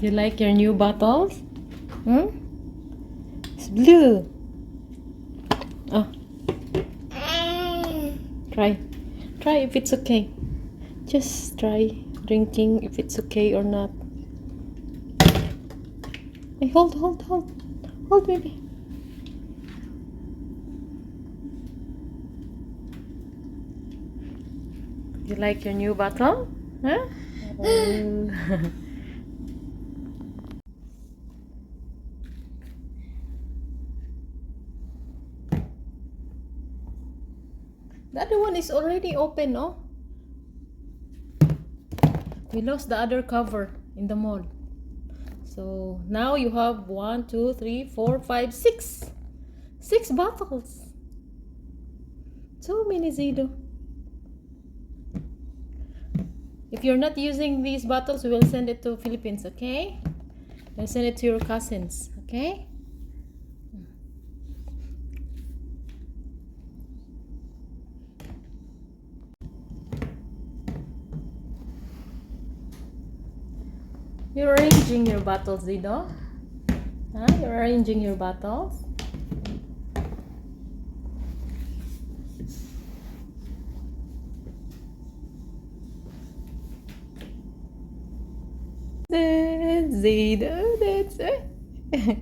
You like your new bottles? Hmm? It's blue. Oh. Try. Try if it's okay. Just try drinking if it's okay or not. Hey, hold. Hold, baby. You like your new bottle? Huh? Oh. The other one is already open, no? We lost the other cover in the mall. So now you have 1, 2, 3, 4, 5, 6. 6 bottles. So many, Zido. If you're not using these bottles, we will send it to Philippines, okay? We'll send it to your cousins, okay? You're arranging your bottles, Zido. Huh? You're arranging your bottles. Zido, that's it.